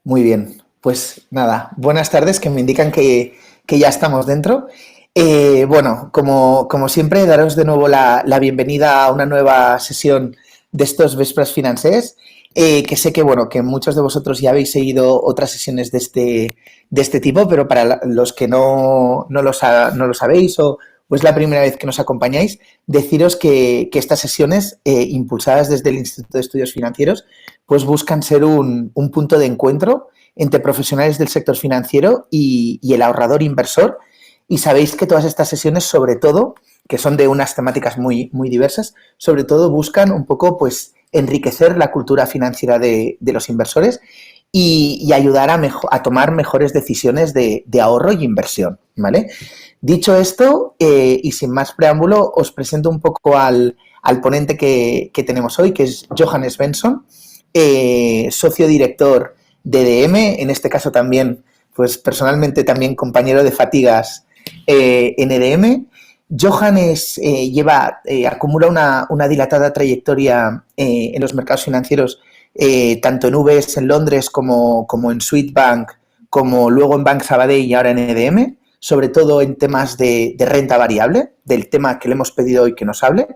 Muy bien, pues nada, buenas tardes, que me indican que ya estamos dentro. Bueno, como siempre, daros de nuevo la bienvenida a una nueva sesión de estos Vespres Financers, que sé que, bueno, que muchos de vosotros ya habéis seguido otras sesiones de este tipo, pero para los que no lo sabéis o es la primera vez que nos acompañáis, deciros que estas sesiones, impulsadas desde el Instituto de Estudios Financieros, pues buscan ser un punto de encuentro entre profesionales del sector financiero y el ahorrador inversor. Y sabéis que todas estas sesiones, sobre todo, que son de unas temáticas muy diversas, sobre todo buscan un poco, pues, enriquecer la cultura financiera de los inversores y ayudar a tomar mejores decisiones de ahorro y inversión, ¿vale? Dicho esto, y sin más preámbulo, os presento un poco al ponente que tenemos hoy, que es Johan Svensson, socio director de EDM, en este caso también, pues personalmente también compañero de fatigas en EDM. Johan acumula una dilatada trayectoria en los mercados financieros, tanto en UBS en Londres como en Swedbank, como luego en Bank Sabadell y ahora en EDM, sobre todo en temas de renta variable, del tema que le hemos pedido hoy que nos hable.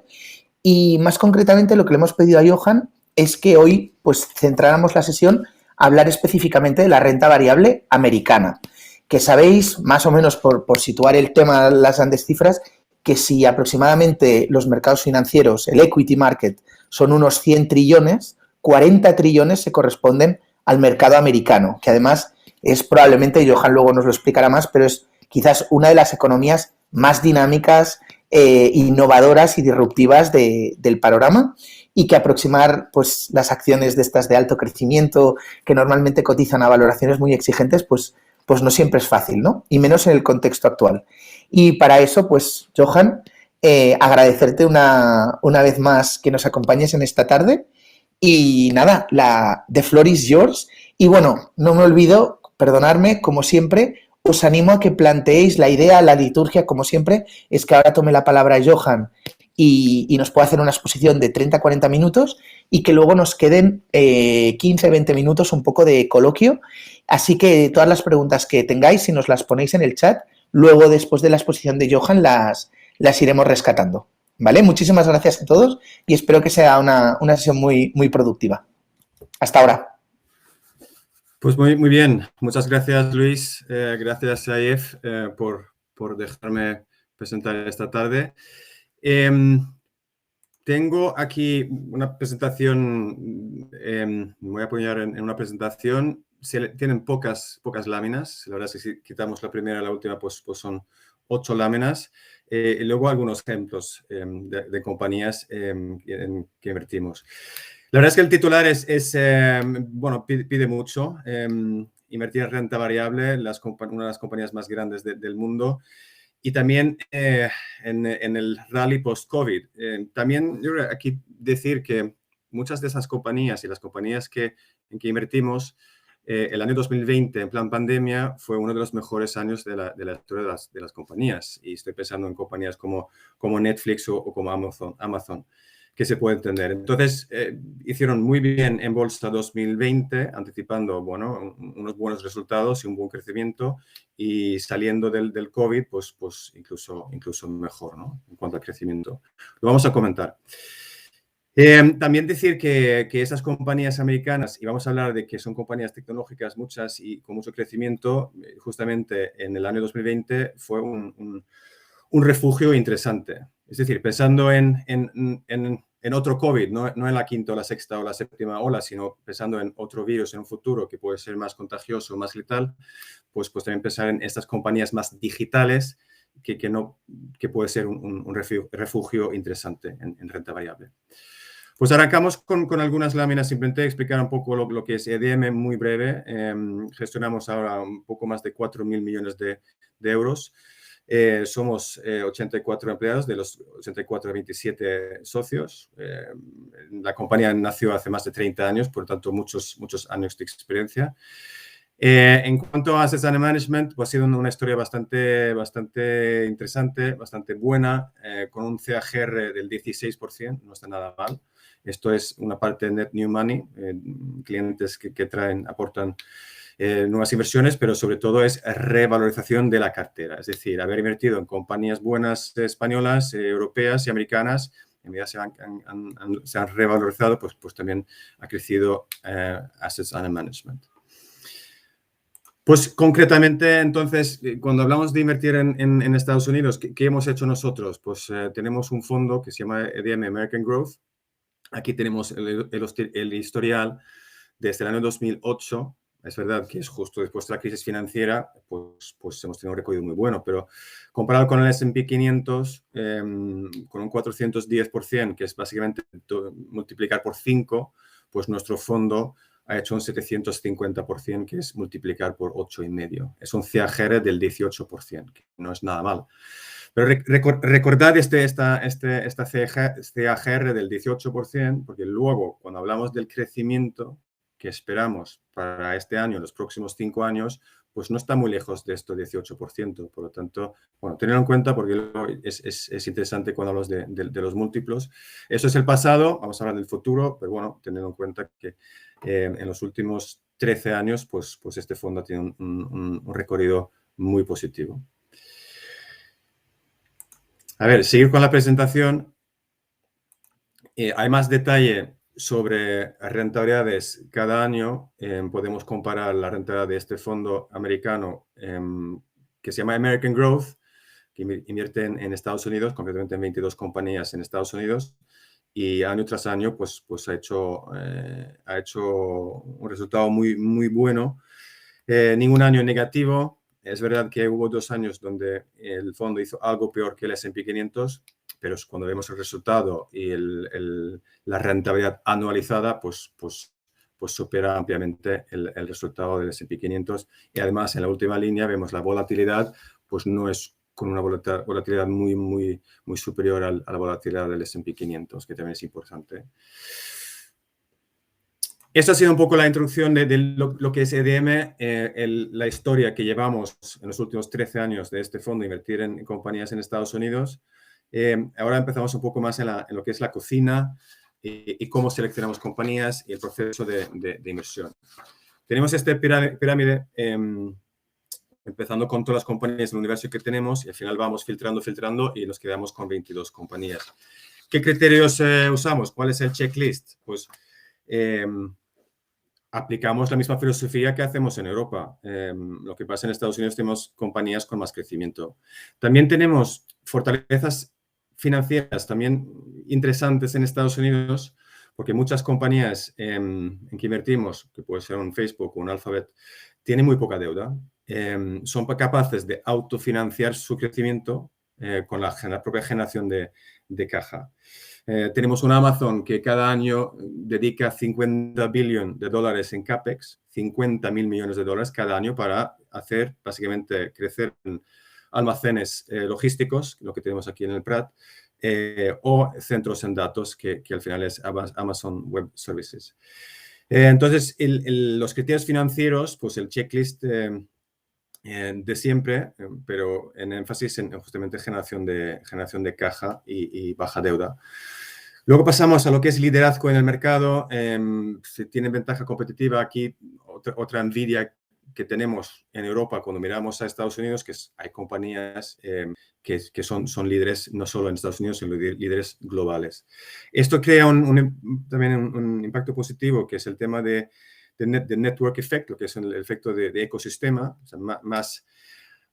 Y más concretamente lo que le hemos pedido a Johan es que hoy pues centráramos la sesión a hablar específicamente de la renta variable americana, que sabéis, más o menos por situar el tema, las grandes cifras, que si aproximadamente los mercados financieros, el equity market, son unos 100 trillones, 40 trillones se corresponden al mercado americano, que además es probablemente, Johan luego nos lo explicará más, pero es quizás una de las economías más dinámicas, innovadoras y disruptivas del panorama, y que aproximar pues las acciones de estas de alto crecimiento que normalmente cotizan a valoraciones muy exigentes, pues no siempre es fácil, ¿no? Y menos en el contexto actual. Y para eso, pues, Johan, agradecerte una vez más que nos acompañes en esta tarde. Y nada, the floor is yours. Y bueno, no me olvido, perdonadme, como siempre, os animo a que planteéis la idea, la liturgia, como siempre, es que ahora tome la palabra Johan y nos pueda hacer una exposición de 30-40 minutos y que luego nos queden 15-20 minutos un poco de coloquio. Así que todas las preguntas que tengáis, si nos las ponéis en el chat, luego después de la exposición de Johan las iremos rescatando. ¿Vale? Muchísimas gracias a todos y espero que sea una sesión muy productiva. Hasta ahora. Pues muy bien. Muchas gracias, Luis. Gracias, Saif, por dejarme presentar esta tarde. Tengo aquí una presentación, me voy a apoyar en una presentación. Tienen pocas láminas. La verdad es que si quitamos la primera y la última, pues son 8 láminas. Y luego algunos ejemplos de compañías en que invertimos. La verdad es que el titular bueno, pide mucho. Invertir en renta variable, una de las compañías más grandes del mundo. Y también en el rally post-COVID. También yo creo aquí decir que muchas de esas compañías y las compañías en que invertimos, el año 2020, en plan pandemia, fue uno de los mejores años de la historia de las compañías. Y estoy pensando en compañías como Netflix o como Amazon, que se puede entender. Entonces, hicieron muy bien en bolsa 2020, anticipando, bueno, unos buenos resultados y un buen crecimiento, y saliendo del COVID, pues incluso mejor, ¿no? En cuanto al crecimiento. Lo vamos a comentar. También decir que esas compañías americanas, y vamos a hablar de que son compañías tecnológicas, muchas y con mucho crecimiento, justamente en el año 2020 fue un refugio interesante. Es decir, pensando en otro COVID, no en la quinta o la sexta o la séptima ola, sino pensando en otro virus en un futuro que puede ser más contagioso, más letal, pues también pensar en estas compañías más digitales que puede ser un refugio interesante en renta variable. Pues arrancamos con algunas láminas, simplemente explicar un poco lo que es EDM muy breve. Gestionamos ahora un poco más de 4.000 millones de euros. Somos 84 empleados, de los 84 a 27 socios. La compañía nació hace más de 30 años, por tanto muchos años de experiencia. En cuanto a Asset Management, pues ha sido una historia bastante interesante, bastante buena, con un CAGR del 16%, no está nada mal. Esto es una parte de Net New Money, clientes que aportan nuevas inversiones, pero sobre todo es revalorización de la cartera. Es decir, haber invertido en compañías buenas españolas, europeas y americanas, en medida se han revalorizado, pues también ha crecido Assets Under Management. Pues concretamente, entonces, cuando hablamos de invertir en Estados Unidos, ¿qué hemos hecho nosotros? Pues tenemos un fondo que se llama EDM American Growth. Aquí tenemos el historial desde el año 2008. Es verdad que es justo después de la crisis financiera, pues hemos tenido un recorrido muy bueno, pero comparado con el S&P 500, con un 410%, que es básicamente multiplicar por 5, pues nuestro fondo ha hecho un 750%, que es multiplicar por 8,5. Es un CAGR del 18%, que no es nada mal. Pero recordad esta CAGR del 18%, porque luego, cuando hablamos del crecimiento que esperamos para este año, los próximos 5 años, pues no está muy lejos de esto 18%. Por lo tanto, bueno, tenerlo en cuenta porque es interesante cuando hablamos de los múltiplos. Eso es el pasado, vamos a hablar del futuro, pero bueno, teniendo en cuenta que en los últimos 13 años, pues este fondo tiene un recorrido muy positivo. A ver, seguir con la presentación. Hay más detalle sobre rentabilidades cada año. Podemos comparar la rentabilidad de este fondo americano que se llama American Growth, que invierte en Estados Unidos, concretamente en 22 compañías en Estados Unidos, y año tras año pues ha hecho un resultado muy, muy bueno. Ningún año negativo. Es verdad que hubo 2 años donde el fondo hizo algo peor que el S&P 500, pero cuando vemos el resultado y la rentabilidad anualizada, pues supera ampliamente el resultado del S&P 500. Y además, en la última línea vemos la volatilidad, pues no es con una volatilidad muy, muy, muy superior a la volatilidad del S&P 500, que también es importante. Esta ha sido un poco la introducción de lo que es EDM, la historia que llevamos en los últimos 13 años de este fondo, invertir en compañías en Estados Unidos. Ahora empezamos un poco más en lo que es la cocina y cómo seleccionamos compañías y el proceso de inversión. Tenemos esta pirámide, empezando con todas las compañías del universo que tenemos y al final vamos filtrando y nos quedamos con 22 compañías. ¿Qué criterios usamos? ¿Cuál es el checklist? Pues aplicamos la misma filosofía que hacemos en Europa. Lo que pasa en Estados Unidos, tenemos compañías con más crecimiento. También tenemos fortalezas financieras también interesantes en Estados Unidos, porque muchas compañías en que invertimos, que puede ser un Facebook o un Alphabet, tienen muy poca deuda. Son capaces de autofinanciar su crecimiento con la propia generación de caja. Tenemos una Amazon que cada año dedica $50 billones en CAPEX, 50.000 millones de dólares cada año para hacer, básicamente, crecer en almacenes logísticos, lo que tenemos aquí en el Prat, o centros en datos, que al final es Amazon Web Services. Entonces, los criterios financieros, pues el checklist de siempre, pero en énfasis en justamente generación de caja y baja deuda. Luego pasamos a lo que es liderazgo en el mercado. Si tienen ventaja competitiva aquí, otra envidia que tenemos en Europa cuando miramos a Estados Unidos, que hay compañías que son líderes no solo en Estados Unidos, sino líderes globales. Esto crea también un impacto positivo, que es el tema de network effect, lo que es el efecto de ecosistema. O sea,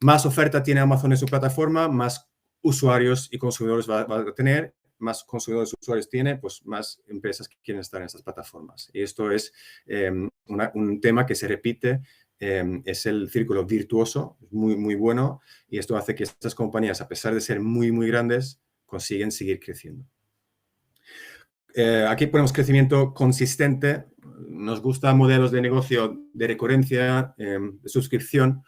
más oferta tiene Amazon en su plataforma, más usuarios y consumidores va a tener. Más consumidores y usuarios tiene, pues más empresas que quieren estar en estas plataformas. Y esto es un tema que se repite, es el círculo virtuoso, muy, muy bueno, y esto hace que estas compañías, a pesar de ser muy, muy grandes, consiguen seguir creciendo. Aquí ponemos crecimiento consistente. Nos gustan modelos de negocio de recurrencia, de suscripción.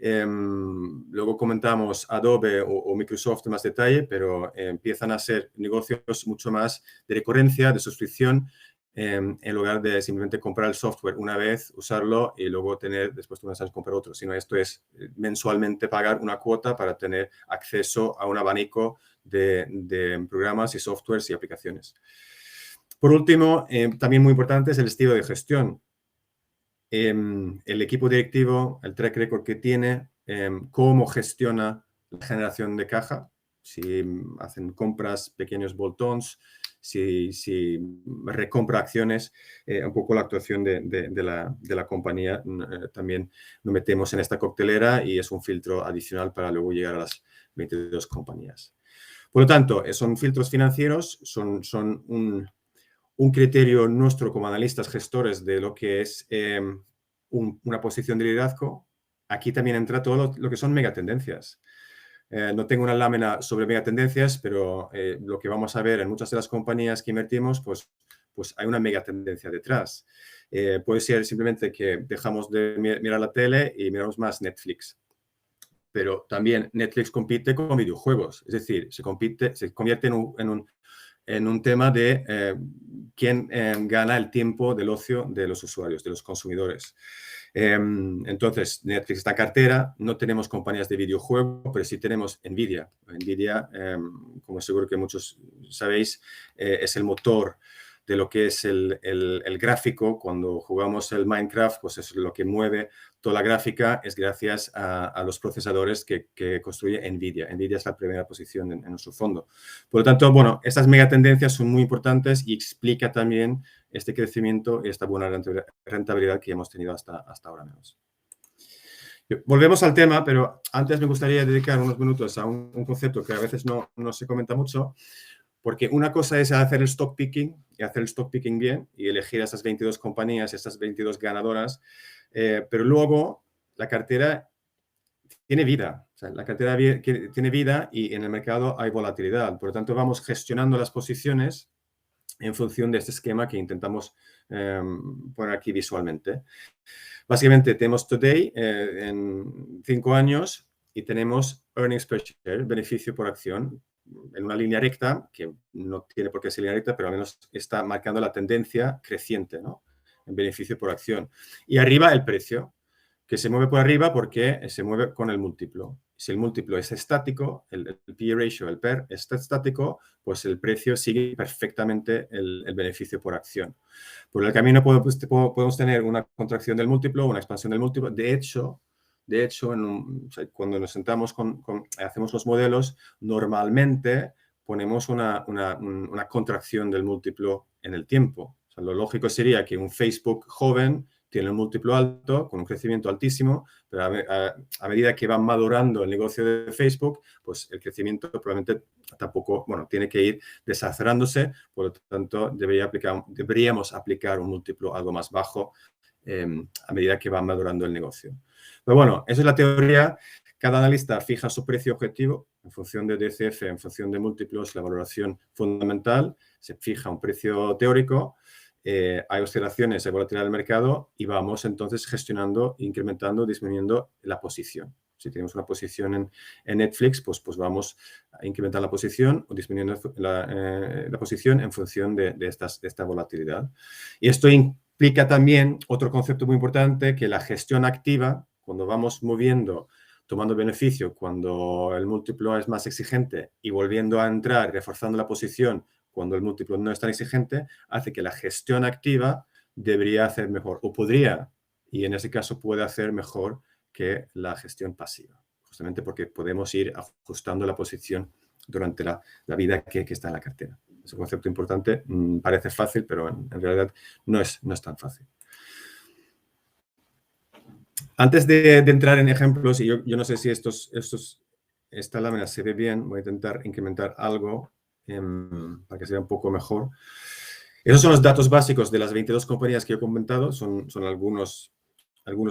Luego comentamos Adobe o Microsoft en más detalle, pero empiezan a ser negocios mucho más de recurrencia, de suscripción, en lugar de simplemente comprar el software una vez, usarlo y luego después de unos años comprar otro. Sino esto es mensualmente pagar una cuota para tener acceso a un abanico de programas y softwares y aplicaciones. Por último, también muy importante es el estilo de gestión. el equipo directivo, el track record que tiene, cómo gestiona la generación de caja, si hacen compras, pequeños bolt-ons, si recompra acciones, un poco la actuación de la compañía también lo metemos en esta coctelera y es un filtro adicional para luego llegar a las 22 compañías. Por lo tanto, son filtros financieros, son un criterio nuestro como analistas gestores de lo que es una posición de liderazgo. Aquí también entra todo lo que son megatendencias. No tengo una lámina sobre megatendencias, pero lo que vamos a ver en muchas de las compañías que invertimos, pues hay una megatendencia detrás. Puede ser simplemente que dejamos de mirar la tele y miramos más Netflix. Pero también Netflix compite con videojuegos. Es decir, se convierte en un tema de quién gana el tiempo del ocio de los usuarios, de los consumidores. Entonces, Netflix está en cartera, no tenemos compañías de videojuegos, pero sí tenemos Nvidia. Nvidia, como seguro que muchos sabéis, es el motor de lo que es el gráfico. Cuando jugamos el Minecraft, pues es lo que mueve toda la gráfica, es gracias a los procesadores que construye Nvidia. Nvidia es la primera posición en nuestro fondo. Por lo tanto, bueno, estas megatendencias son muy importantes y explica también este crecimiento y esta buena rentabilidad que hemos tenido hasta ahora menos. Volvemos al tema, pero antes me gustaría dedicar unos minutos a un concepto que a veces no se comenta mucho, porque una cosa es hacer el stock picking y hacer el stock picking bien y elegir a esas 22 compañías, estas 22 ganadoras, pero luego la cartera tiene vida. O sea, la cartera tiene vida y en el mercado hay volatilidad. Por lo tanto, vamos gestionando las posiciones en función de este esquema que intentamos poner aquí visualmente. Básicamente, tenemos Today en 5 años y tenemos Earnings per Share, beneficio por acción, en una línea recta, que no tiene por qué ser línea recta, pero al menos está marcando la tendencia creciente, ¿no? En beneficio por acción. Y arriba el precio, que se mueve por arriba porque se mueve con el múltiplo. Si el múltiplo es estático, el P/E ratio, el PER, está estático, pues el precio sigue perfectamente el beneficio por acción. Por el camino podemos tener una contracción del múltiplo, una expansión del múltiplo. De hecho, cuando nos sentamos hacemos los modelos, normalmente ponemos una contracción del múltiplo en el tiempo. O sea, lo lógico sería que un Facebook joven tiene un múltiplo alto, con un crecimiento altísimo, pero a medida que va madurando el negocio de Facebook, pues el crecimiento probablemente tampoco, bueno, tiene que ir desacelerándose, por lo tanto deberíamos aplicar un múltiplo algo más bajo a medida que va madurando el negocio. Pero bueno, esa es la teoría. Cada analista fija su precio objetivo en función de DCF, en función de múltiplos, la valoración fundamental, se fija un precio teórico. Hay oscilaciones, hay volatilidad del mercado y vamos entonces gestionando, incrementando, disminuyendo la posición. Si tenemos una posición en Netflix, pues vamos a incrementar la posición o disminuyendo la posición en función de esta volatilidad. Y esto implica también otro concepto muy importante, que la gestión activa, cuando vamos moviendo, tomando beneficio, cuando el múltiplo es más exigente y volviendo a entrar, reforzando la posición, cuando el múltiplo no es tan exigente, hace que la gestión activa debería hacer mejor, o podría, y en ese caso puede hacer mejor que la gestión pasiva, justamente porque podemos ir ajustando la posición durante la vida que está en la cartera. Es un concepto importante, parece fácil, pero en realidad no es tan fácil. Antes de entrar en ejemplos, y yo no sé si esta lámina se ve bien, voy a intentar incrementar algo para que sea un poco mejor. Esos son los datos básicos de las 22 compañías que he comentado. Son algunos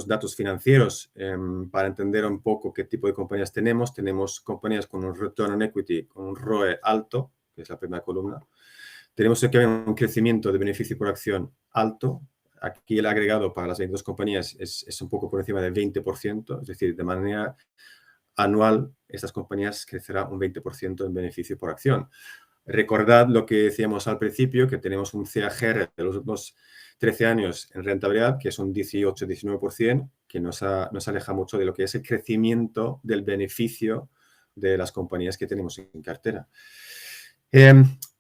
datos financieros para entender un poco qué tipo de compañías tenemos. Tenemos compañías con un return on equity, con un ROE alto, que es la primera columna. Tenemos un crecimiento de beneficio por acción alto. Aquí el agregado para las 22 compañías es un poco por encima del 20%, es decir, de manera anual estas compañías crecerán un 20% en beneficio por acción. Recordad lo que decíamos al principio, que tenemos un CAGR de los últimos 13 años en rentabilidad, que es un 18-19%, que nos aleja mucho de lo que es el crecimiento del beneficio de las compañías que tenemos en cartera.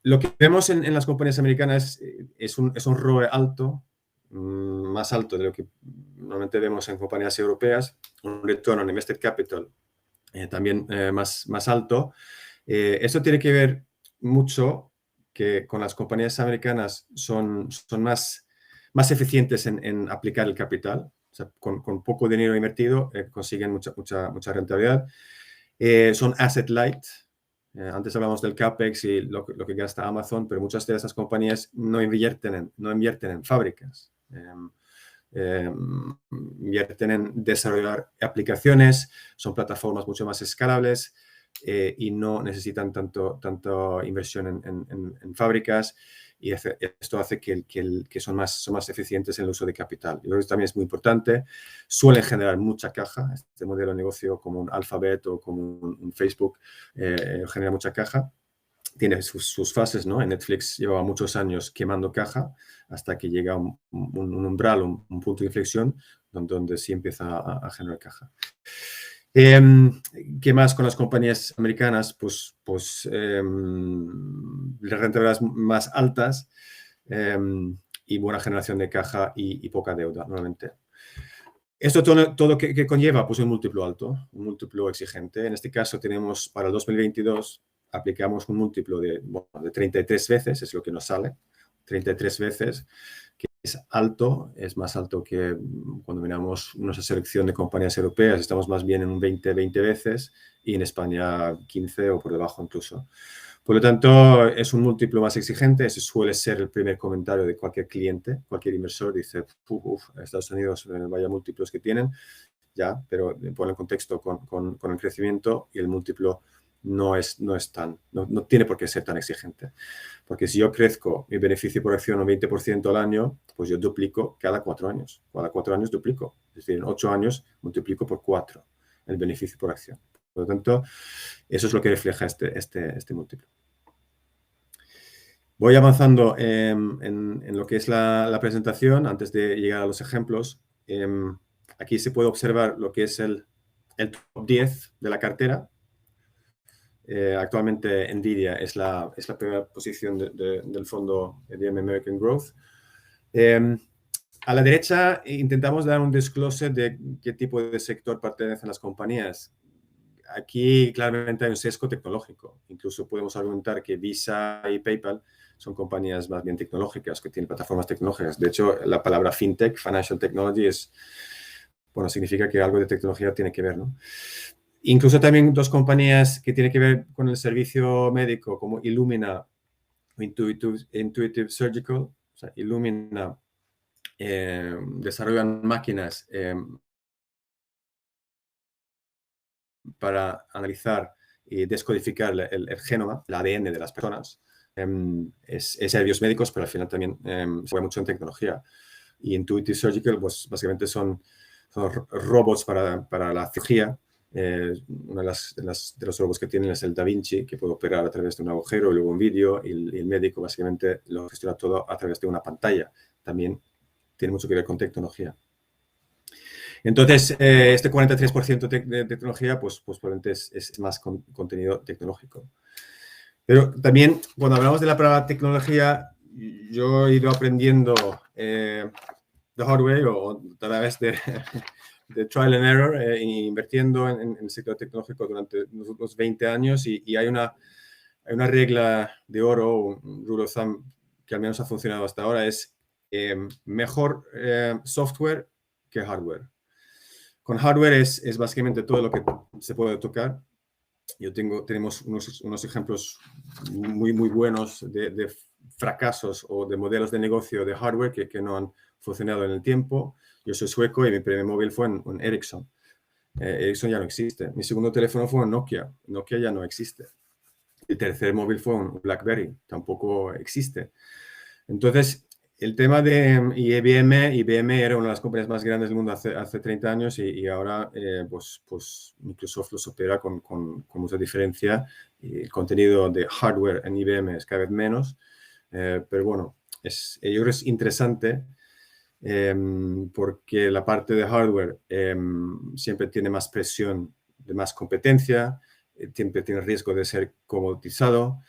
Lo que vemos en las compañías americanas es un ROE alto, más alto de lo que normalmente vemos en compañías europeas, un return on invested capital también más alto. Esto tiene que ver mucho que con las compañías americanas son más eficientes en aplicar el capital. O sea, con poco dinero invertido consiguen mucha rentabilidad. Son asset light. Antes hablamos del CAPEX y lo que gasta Amazon, pero muchas de esas compañías no invierten en fábricas. Invierten en desarrollar aplicaciones, son plataformas mucho más escalables y no necesitan tanto inversión en fábricas, y esto hace que son más eficientes en el uso de capital. Y creo que también es muy importante. Suelen generar mucha caja. Este modelo de negocio, como un Alphabet o como un Facebook, genera mucha caja. Tiene sus fases, ¿no? En Netflix llevaba muchos años quemando caja hasta que llega un umbral, un punto de inflexión donde sí empieza a generar caja. ¿Qué más con las compañías americanas? Pues rentabilidades más altas y buena generación de caja y poca deuda, normalmente. Esto todo que conlleva pues un múltiplo alto, un múltiplo exigente. En este caso tenemos para el 2022, aplicamos un múltiplo de 33 veces, es lo que nos sale, 33 veces, que es alto, es más alto que cuando miramos nuestra selección de compañías europeas, estamos más bien en un 20 veces, y en España 15 o por debajo incluso. Por lo tanto, es un múltiplo más exigente. Ese suele ser el primer comentario de cualquier cliente, cualquier inversor. Dice, Estados Unidos, vaya múltiplos que tienen. Ya, pero pone en contexto con el crecimiento, y el múltiplo no tiene por qué ser tan exigente. Porque si yo crezco mi beneficio por acción un 20% al año, pues yo duplico cada 4 años. Cada 4 años duplico. Es decir, en 8 años multiplico por 4 el beneficio por acción. Por lo tanto, eso es lo que refleja este múltiplo. Voy avanzando en lo que es la presentación antes de llegar a los ejemplos. Aquí se puede observar lo que es el top 10 de la cartera. Actualmente NVIDIA es la primera posición del fondo IBM American Growth. A la derecha intentamos dar un desglose de qué tipo de sector pertenecen las compañías. Aquí claramente hay un sesgo tecnológico. Incluso podemos argumentar que Visa y PayPal son compañías más bien tecnológicas, que tienen plataformas tecnológicas. De hecho, la palabra fintech, financial technology, significa que algo de tecnología tiene que ver, ¿no? Incluso también dos compañías que tienen que ver con el servicio médico, como Illumina o Intuitive Surgical. O sea, Illumina desarrollan máquinas para analizar y descodificar el genoma, el ADN de las personas. Es servicios médicos, pero al final también se juega mucho en tecnología. Y Intuitive Surgical, pues básicamente son robots para la cirugía. Uno de los robots que tienen es el Da Vinci, que puede operar a través de un agujero y luego un vídeo, y el médico básicamente lo gestiona todo a través de una pantalla. También tiene mucho que ver con tecnología. Entonces, este 43% de tecnología, pues probablemente es más contenido tecnológico. Pero también, cuando hablamos de la palabra tecnología, yo he ido aprendiendo de hardware o a través de trial and error, invirtiendo en el sector tecnológico durante los últimos 20 años, y hay una regla de oro, un rule of thumb, que al menos ha funcionado hasta ahora, es mejor software que hardware. Con hardware es básicamente todo lo que se puede tocar. Tenemos unos ejemplos muy buenos de fracasos o de modelos de negocio de hardware que no han funcionado en el tiempo. Yo soy sueco y mi primer móvil fue un Ericsson. Ericsson ya no existe. Mi segundo teléfono fue un Nokia. Nokia ya no existe. El tercer móvil fue un BlackBerry. Tampoco existe. Entonces, el tema de IBM era una de las compañías más grandes del mundo hace 30 años, y ahora pues Microsoft los opera con mucha diferencia. El contenido de hardware en IBM es cada vez menos, pero bueno, yo creo que es interesante porque la parte de hardware siempre tiene más presión de más competencia, siempre tiene riesgo de ser comoditizado.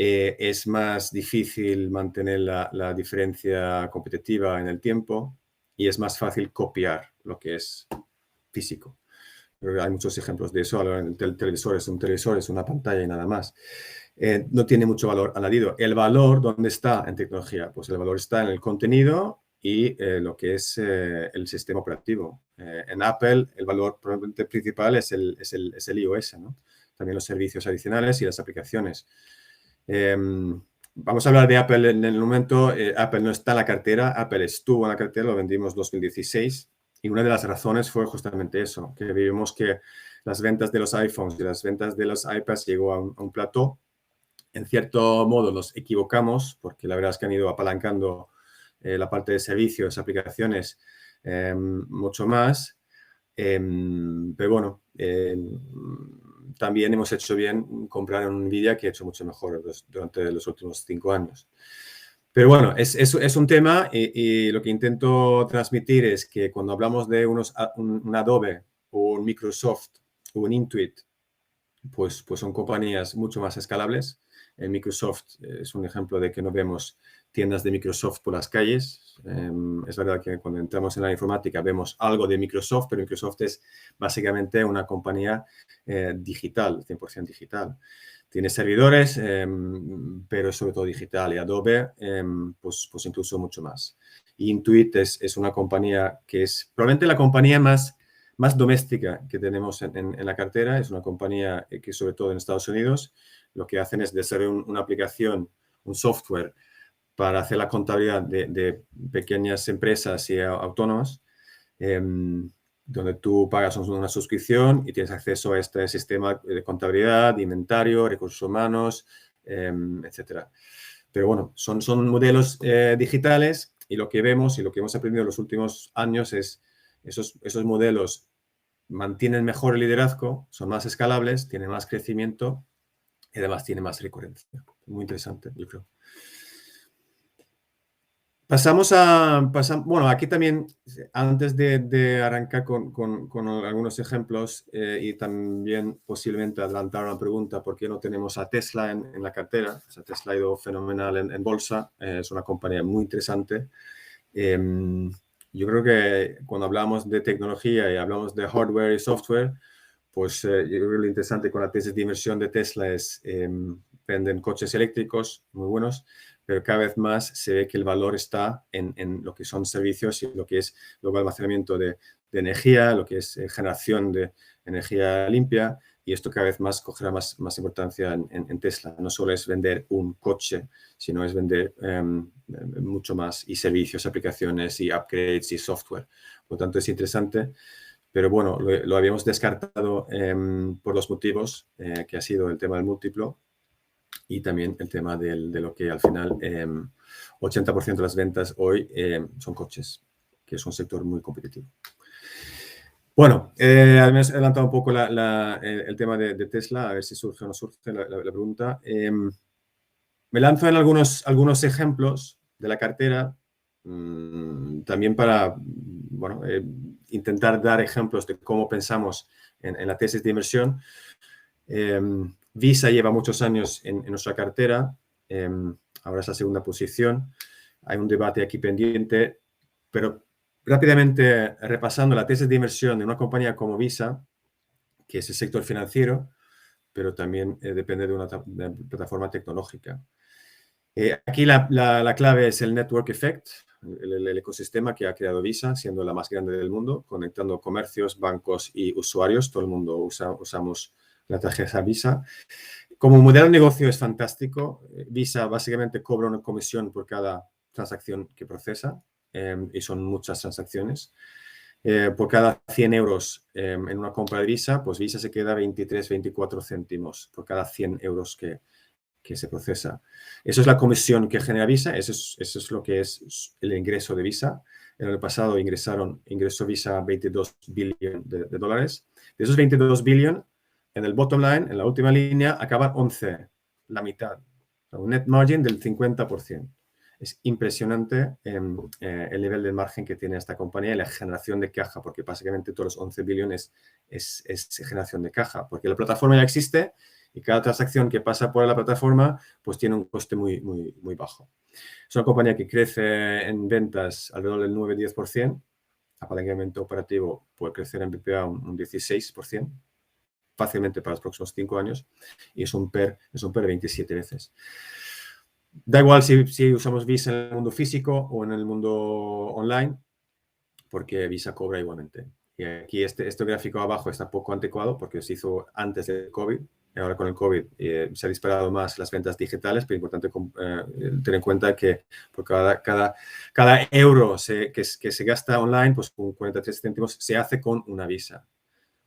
es más difícil mantener la diferencia competitiva en el tiempo y es más fácil copiar lo que es físico. Pero hay muchos ejemplos de eso. El televisor es una pantalla y nada más. No tiene mucho valor añadido. ¿El valor dónde está en tecnología? Pues el valor está en el contenido y lo que es el sistema operativo. En Apple el valor probablemente principal es el iOS, ¿no? También los servicios adicionales y las aplicaciones. Vamos a hablar de Apple en el momento. Apple no está en la cartera. Apple estuvo en la cartera, lo vendimos en 2016. Y una de las razones fue justamente eso, que vimos que las ventas de los iPhones y las ventas de los iPads llegó a un plató. En cierto modo nos equivocamos, porque la verdad es que han ido apalancando la parte de servicios, aplicaciones, mucho más. Pero bueno, también hemos hecho bien comprar en Nvidia, que ha hecho mucho mejor durante los últimos 5 años. Pero bueno, es un tema y lo que intento transmitir es que cuando hablamos de un Adobe o un Microsoft o un Intuit, pues son compañías mucho más escalables. Microsoft es un ejemplo de que no vemos tiendas de Microsoft por las calles. Es verdad que cuando entramos en la informática vemos algo de Microsoft, pero Microsoft es básicamente una compañía digital, 100% digital. Tiene servidores, pero es sobre todo digital. Y Adobe, pues incluso mucho más. Y Intuit es una compañía que es probablemente la compañía más doméstica que tenemos en la cartera. Es una compañía que, sobre todo en Estados Unidos, lo que hacen es desarrollar una aplicación, un software para hacer la contabilidad de pequeñas empresas y autónomos, donde tú pagas una suscripción y tienes acceso a este sistema de contabilidad, de inventario, recursos humanos, etcétera. Pero bueno, son modelos digitales y lo que vemos y lo que hemos aprendido en los últimos años es esos modelos mantienen mejor el liderazgo, son más escalables, tienen más crecimiento y además tienen más recurrencia. Muy interesante, yo creo. Bueno, aquí también, antes de arrancar con algunos ejemplos y también posiblemente adelantar una pregunta, ¿por qué no tenemos a Tesla en la cartera? O sea, Tesla ha ido fenomenal en bolsa, es una compañía muy interesante. Yo creo que cuando hablamos de tecnología y hablamos de hardware y software, pues yo creo que lo interesante con la tesis de inversión de Tesla es venden coches eléctricos muy buenos, pero cada vez más se ve que el valor está en lo que son servicios y lo que es luego almacenamiento de energía, lo que es generación de energía limpia, y esto cada vez más cogerá más importancia en Tesla. No solo es vender un coche, sino es vender mucho más, y servicios, aplicaciones y upgrades y software. Por lo tanto, es interesante. Pero bueno, lo habíamos descartado por los motivos, que ha sido el tema del múltiplo y también el tema de lo que al final 80% de las ventas hoy son coches, que es un sector muy competitivo. Bueno, hemos adelantado un poco el tema de Tesla, a ver si surge o no surge la pregunta. Me lanzo en algunos ejemplos de la cartera, también para intentar dar ejemplos de cómo pensamos en la tesis de inversión. Visa lleva muchos años en nuestra cartera, ahora es la segunda posición. Hay un debate aquí pendiente, pero rápidamente repasando la tesis de inversión de una compañía como Visa, que es el sector financiero, pero también depende de una plataforma tecnológica. Aquí la clave es el network effect, el ecosistema que ha creado Visa, siendo la más grande del mundo, conectando comercios, bancos y usuarios. Todo el mundo usamos la tarjeta Visa. Como modelo de negocio es fantástico. Visa básicamente cobra una comisión por cada transacción que procesa, y son muchas transacciones. Por cada 100 euros en una compra de Visa, pues Visa se queda 23-24 céntimos por cada 100 euros que se procesa. Eso es la comisión que genera Visa, eso es lo que es el ingreso de Visa. El año pasado ingresó Visa 22 billones de dólares. De esos 22 billones, en el bottom line, en la última línea, acaban 11, la mitad. Un net margin del 50%. Es impresionante el nivel de margen que tiene esta compañía y la generación de caja, porque básicamente todos los 11 billones es generación de caja, porque la plataforma ya existe Y cada transacción que pasa por la plataforma, pues tiene un coste muy, muy, muy bajo. Es una compañía que crece en ventas alrededor del 9-10%. Apalancamiento operativo puede crecer en BPA un 16%, fácilmente para los próximos 5 años. Y es un PER de 27 veces. Da igual si usamos Visa en el mundo físico o en el mundo online, porque Visa cobra igualmente. Y aquí este gráfico abajo está poco anticuado porque se hizo antes del COVID. Y ahora con el COVID se ha disparado más las ventas digitales, pero es importante tener en cuenta que por cada euro que se gasta online, pues con 43 céntimos se hace con una Visa,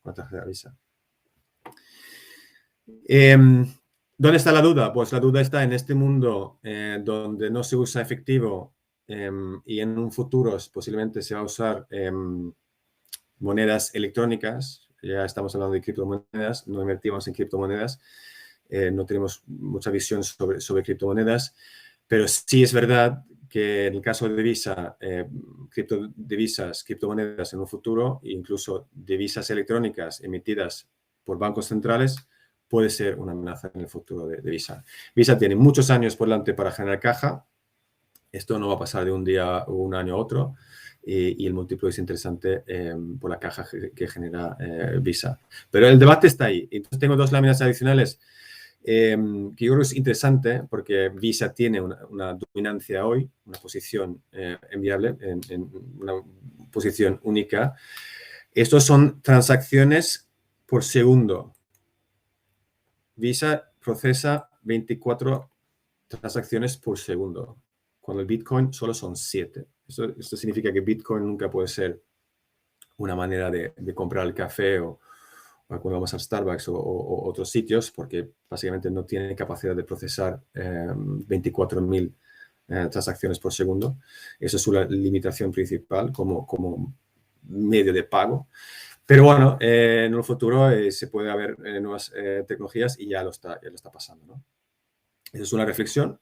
una tarjeta Visa. ¿Dónde está la duda? Pues la duda está en este mundo donde no se usa efectivo y en un futuro posiblemente se va a usar monedas electrónicas. Ya estamos hablando de criptomonedas, no invertimos en criptomonedas, no tenemos mucha visión sobre criptomonedas, pero sí es verdad que en el caso de Visa, criptodivisas, criptomonedas en un futuro, incluso divisas electrónicas emitidas por bancos centrales, puede ser una amenaza en el futuro de Visa. Visa tiene muchos años por delante para generar caja. Esto no va a pasar de un día o un año a otro. Y el múltiplo es interesante por la caja que genera Visa. Pero el debate está ahí. Entonces tengo dos láminas adicionales que yo creo que es interesante porque Visa tiene una dominancia hoy, una posición enviable, en una posición única. Estos son transacciones por segundo. Visa procesa 24 transacciones por segundo, cuando el Bitcoin solo son 7. Esto significa que Bitcoin nunca puede ser una manera de comprar el café o cuando vamos al Starbucks o otros sitios, porque básicamente no tiene capacidad de procesar 24.000 transacciones por segundo. Esa es su limitación principal como medio de pago. Pero bueno, en el futuro se puede haber nuevas tecnologías y ya lo está pasando, ¿no? Esa es una reflexión.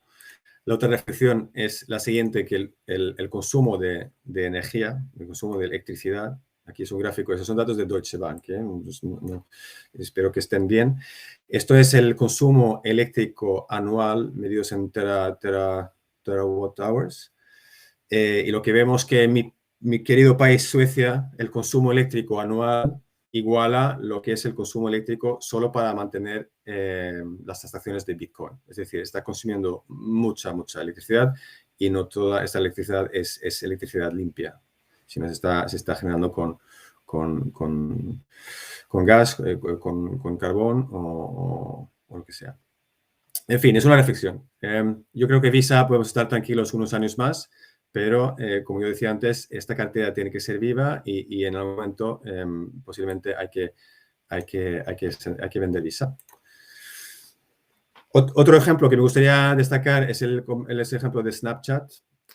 La otra reflexión es la siguiente, que el consumo de energía, el consumo de electricidad, aquí es un gráfico, esos son datos de Deutsche Bank, pues espero que estén bien. Esto es el consumo eléctrico anual medidos en terawatt hours. Y lo que vemos que en mi querido país, Suecia, el consumo eléctrico anual iguala lo que es el consumo eléctrico solo para mantener las transacciones de Bitcoin. Es decir, está consumiendo mucha electricidad y no toda esta electricidad es electricidad limpia, sino se está generando con gas, con carbón o lo que sea. En fin, es una reflexión. Yo creo que Visa podemos estar tranquilos unos años más, pero, como yo decía antes, esta cartera tiene que ser viva y en algún momento posiblemente hay que vender Visa. Otro ejemplo que me gustaría destacar es el ejemplo de Snapchat.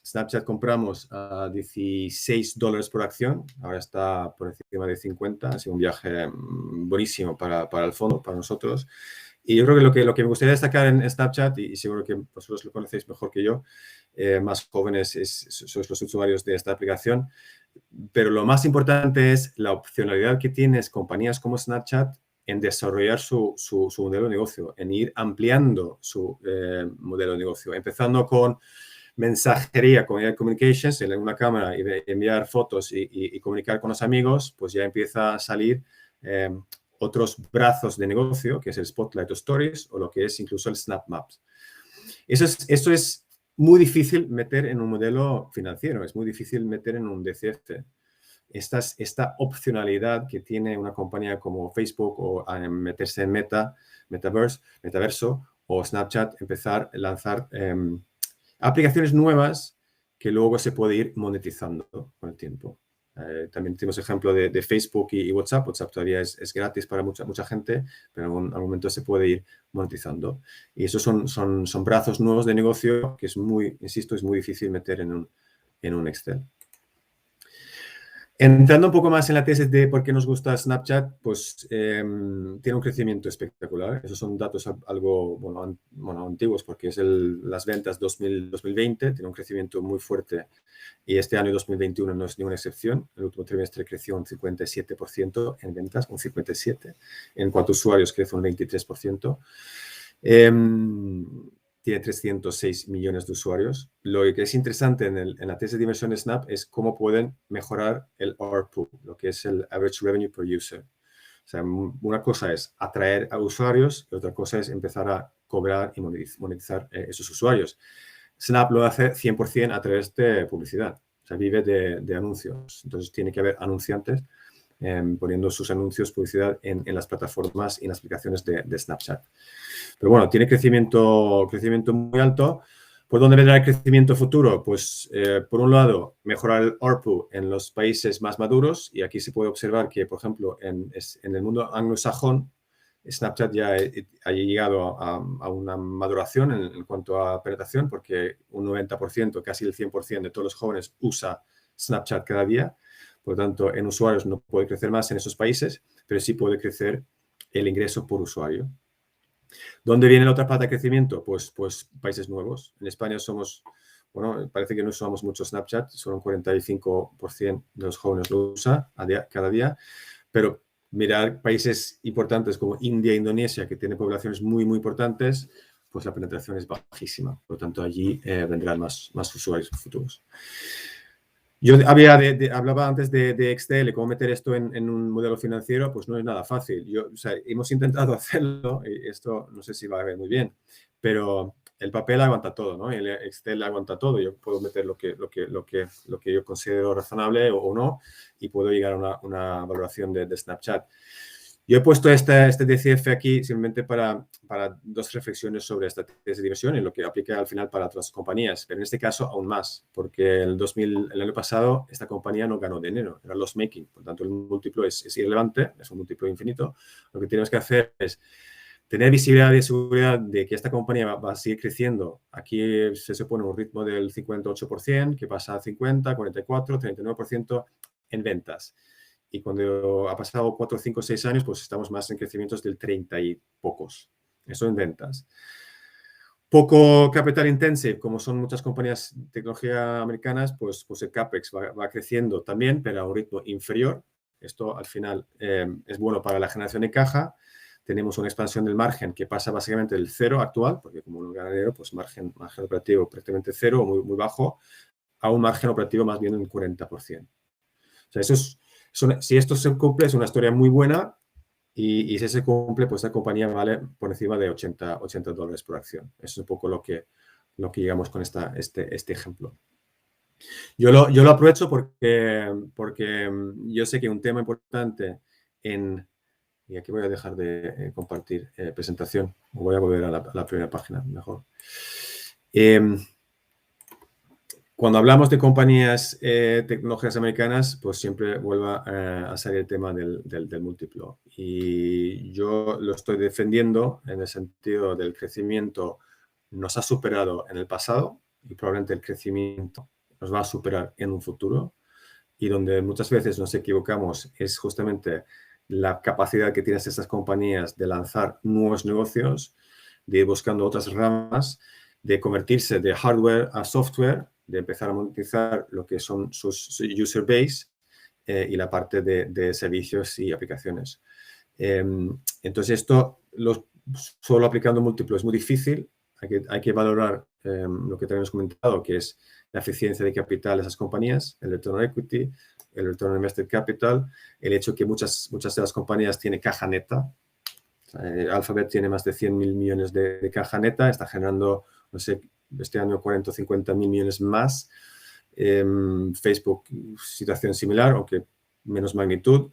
Snapchat compramos a $16 por acción, ahora está por encima de 50, ha sido un viaje buenísimo para el fondo, para nosotros. Y yo creo que lo que me gustaría destacar en Snapchat, y seguro que vosotros lo conocéis mejor que yo, más jóvenes sois los usuarios de esta aplicación, pero lo más importante es la opcionalidad que tienen compañías como Snapchat en desarrollar su modelo de negocio, en ir ampliando su modelo de negocio, empezando con mensajería, con communications, en una cámara y enviar fotos y comunicar con los amigos, pues ya empieza a salir otros brazos de negocio, que es el Spotlight o Stories, o lo que es incluso el Snap Maps. Esto es muy difícil meter en un modelo financiero, es muy difícil meter en un DCF. Esta opcionalidad que tiene una compañía como Facebook o meterse en metaverso o Snapchat, empezar a lanzar aplicaciones nuevas que luego se puede ir monetizando con el tiempo. También tenemos ejemplo de Facebook y WhatsApp. WhatsApp todavía es gratis para mucha gente, pero en algún momento se puede ir monetizando. Y esos son brazos nuevos de negocio que insisto, es muy difícil meter en un Excel. Entrando un poco más en la tesis de por qué nos gusta Snapchat, pues tiene un crecimiento espectacular. Esos son datos algo bueno, antiguos porque es las ventas 2020, tiene un crecimiento muy fuerte y este año 2021 no es ninguna excepción. El último trimestre creció un 57% en ventas, un 57%. En cuanto a usuarios crece un 23%. Tiene 306 millones de usuarios. Lo que es interesante en la tesis de inversión de Snap es cómo pueden mejorar el ARPU, lo que es el Average Revenue Per User. O sea, una cosa es atraer a usuarios y otra cosa es empezar a cobrar y monetizar esos usuarios. Snap lo hace 100% a través de publicidad. O sea, vive de anuncios. Entonces, tiene que haber anunciantes poniendo sus anuncios, publicidad en las plataformas y en las aplicaciones de Snapchat. Pero bueno, tiene crecimiento muy alto. ¿Por dónde vendrá el crecimiento futuro? Pues, por un lado, mejorar el ARPU en los países más maduros. Y aquí se puede observar que, por ejemplo, en el mundo anglosajón, Snapchat ya ha llegado a una maduración en cuanto a penetración, porque un 90%, casi el 100% de todos los jóvenes usa Snapchat cada día. Por lo tanto, en usuarios no puede crecer más en esos países, pero sí puede crecer el ingreso por usuario. ¿Dónde viene la otra pata de crecimiento? Pues países nuevos. En España bueno, parece que no usamos mucho Snapchat, solo un 45% de los jóvenes lo usa cada día, pero mirar países importantes como India e Indonesia, que tienen poblaciones muy, muy importantes, pues la penetración es bajísima. Por lo tanto, allí vendrán más usuarios futuros. Yo hablaba antes de Excel, cómo meter esto en un modelo financiero, pues no es nada fácil. Hemos intentado hacerlo, y esto no sé si va a ver muy bien, pero el papel aguanta todo, ¿no? El Excel aguanta todo. Yo puedo meter lo que yo considero razonable o no y puedo llegar a una valoración de Snapchat. Yo he puesto este DCF aquí simplemente para dos reflexiones sobre esta tesis de inversión y lo que aplica al final para otras compañías, pero en este caso aún más, porque el año pasado esta compañía no ganó dinero, era loss making, por lo tanto el múltiplo es irrelevante, es un múltiplo infinito. Lo que tenemos que hacer es tener visibilidad y seguridad de que esta compañía va a seguir creciendo. Aquí se supone un ritmo del 58%, que pasa a 50, 44, 39% en ventas. Y cuando ha pasado 4, 5, 6 años, pues estamos más en crecimientos del 30 y pocos. Eso en ventas. Poco capital intensive, como son muchas compañías de tecnología americanas, pues el CAPEX va creciendo también, pero a un ritmo inferior. Esto al final es bueno para la generación de caja. Tenemos una expansión del margen que pasa básicamente del cero actual, porque como no gana dinero, pues margen operativo prácticamente cero o muy, muy bajo, a un margen operativo más bien del 40%. O sea, si esto se cumple, es una historia muy buena y si se cumple, pues la compañía vale por encima de $80 por acción. Eso es un poco lo que llegamos con este ejemplo. Yo lo aprovecho porque yo sé que un tema importante y aquí voy a dejar de compartir presentación. Voy a volver a la primera página, mejor. Cuando hablamos de compañías tecnológicas americanas, pues siempre vuelve a salir el tema del múltiplo. Y yo lo estoy defendiendo en el sentido del crecimiento nos ha superado en el pasado y probablemente el crecimiento nos va a superar en un futuro. Y donde muchas veces nos equivocamos es justamente la capacidad que tienen estas compañías de lanzar nuevos negocios, de ir buscando otras ramas, de convertirse de hardware a software, de empezar a monetizar lo que son sus user base y la parte de servicios y aplicaciones. Entonces, esto solo aplicando múltiplo es muy difícil. Hay que valorar lo que tenemos comentado, que es la eficiencia de capital de esas compañías, el return on equity, el return on invested capital, el hecho que muchas de las compañías tienen caja neta. Alphabet tiene más de 100.000 millones de caja neta, está generando, no sé, este año 40 o 50.000 millones más. Facebook, situación similar, aunque menos magnitud.